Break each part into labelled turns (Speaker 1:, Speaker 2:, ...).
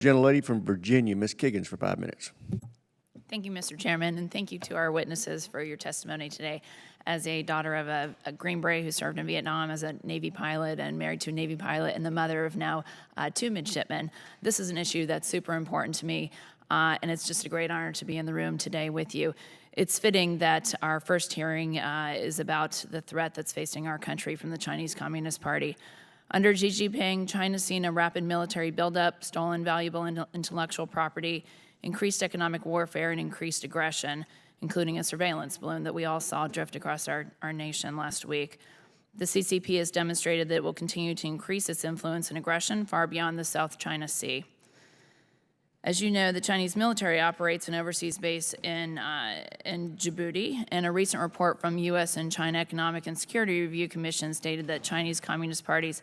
Speaker 1: Gentlelady from Virginia, Ms. Kiggans, for 5 minutes.
Speaker 2: Thank you, Mr. Chairman, and thank you to our witnesses for your testimony today. As a daughter of a Green Beret who served in Vietnam as a Navy pilot and married to a Navy pilot and the mother of now 2 midshipmen, this is an issue that's super important to me, and it's just a great honor to be in the room today with you. It's fitting that our first hearing is about the threat that's facing our country from the Chinese Communist Party. Under Xi Jinping, China's seen a rapid military buildup, stolen valuable intellectual property, increased economic warfare, and increased aggression, including a surveillance balloon that we all saw drift across our nation last week. The CCP has demonstrated that it will continue to increase its influence and aggression far beyond the South China Sea. As you know, the Chinese military operates an overseas base in Djibouti, and a recent report from U.S. and China Economic and Security Review Commission stated that Chinese Communist Party's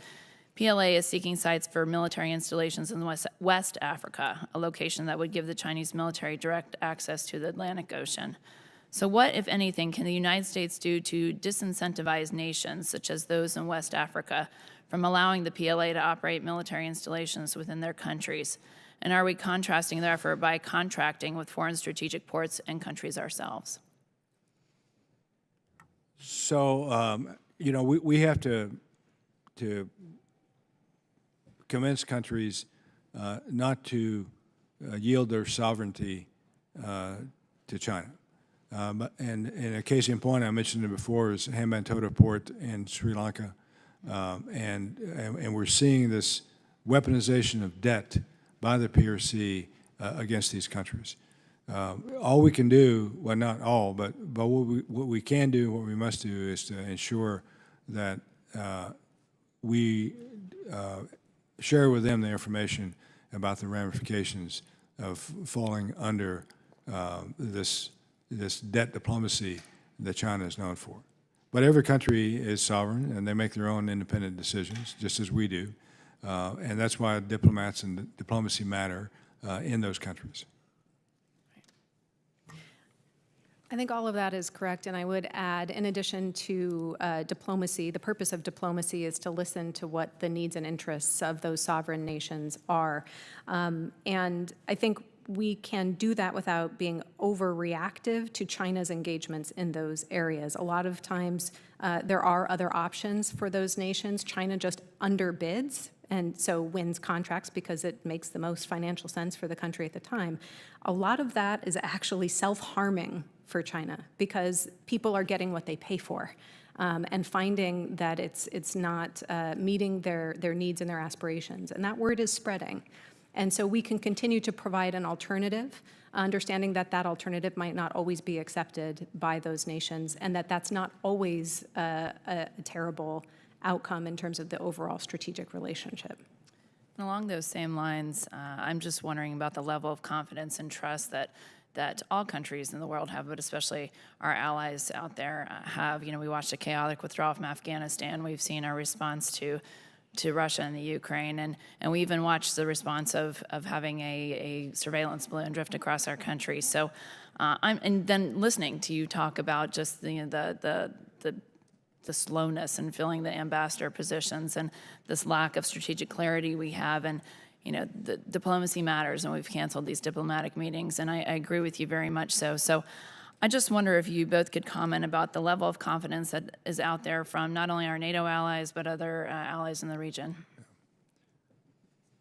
Speaker 2: PLA is seeking sites for military installations in West Africa, a location that would give the Chinese military direct access to the Atlantic Ocean. So what, if anything, can the United States do to disincentivize nations, such as those in West Africa, from allowing the PLA to operate military installations within their countries? And are we contrasting their effort by contracting with foreign strategic ports and countries ourselves?
Speaker 3: So, you know, we have to convince countries not to yield their sovereignty to China. And a case in point, I mentioned it before, is Hambantota Port in Sri Lanka. And we're seeing this weaponization of debt by the PRC against these countries. All we can do, well, not all, but what we can do, what we must do, is to ensure that we share with them the information about the ramifications of falling under this debt diplomacy that China is known for. But every country is sovereign, and they make their own independent decisions, just as we do. And that's why diplomats and diplomacy matter in those countries.
Speaker 4: I think all of that is correct, and I would add, in addition to diplomacy, the purpose of diplomacy is to listen to what the needs and interests of those sovereign nations are. And I think we can do that without being overreactive to China's engagements in those areas. A lot of times there are other options for those nations. China just underbids and so wins contracts because it makes the most financial sense for the country at the time. A lot of that is actually self-harming for China because people are getting what they pay for and finding that it's not meeting their needs and their aspirations. And that word is spreading. And so we can continue to provide an alternative, understanding that that alternative might not always be accepted by those nations and that that's not always a terrible outcome in terms of the overall strategic relationship.
Speaker 2: And along those same lines, I'm just wondering about the level of confidence and trust that all countries in the world have, but especially our allies out there have. You know, we watched a chaotic withdrawal from Afghanistan. We've seen our response to Russia and the Ukraine, and we even watched the response of having a surveillance balloon drift across our country. So, and then listening to you talk about just the slowness in filling the ambassador positions and this lack of strategic clarity we have, and you know, the diplomacy matters, and we've canceled these diplomatic meetings, and I agree with you very much so. So I just wonder if you both could comment about the level of confidence that is out there from not only our NATO allies, but other allies in the region.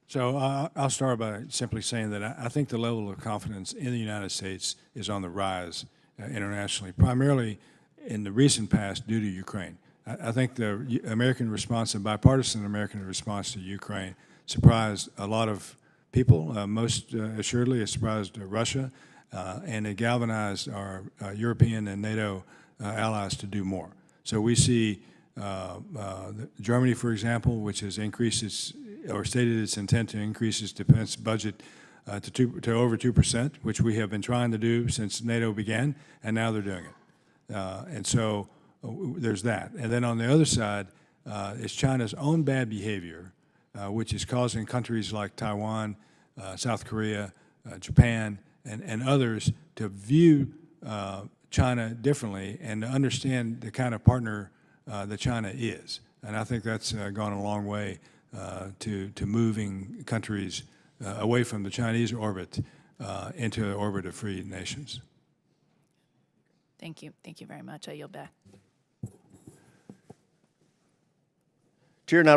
Speaker 3: So I'll start by simply saying that I think the level of confidence in the United States is on the rise internationally, primarily in the recent past due to Ukraine. I think the American response, the bipartisan American response to Ukraine, surprised a lot of people. Most assuredly, it surprised Russia, and it galvanized our European and NATO allies to do more. So we see Germany, for example, which has increased its, or stated its intent to increase its defense budget to over 2%, which we have been trying to do since NATO began, and now they're doing it. And so there's that. And then on the other side is China's own bad behavior, which is causing countries like Taiwan, South Korea, Japan, and others to view China differently and to understand the kind of partner that China is. And I think that's gone a long way to moving countries away from the Chinese orbit into the orbit of free nations.
Speaker 2: Thank you. Thank you very much. I yield back.
Speaker 1: Chair now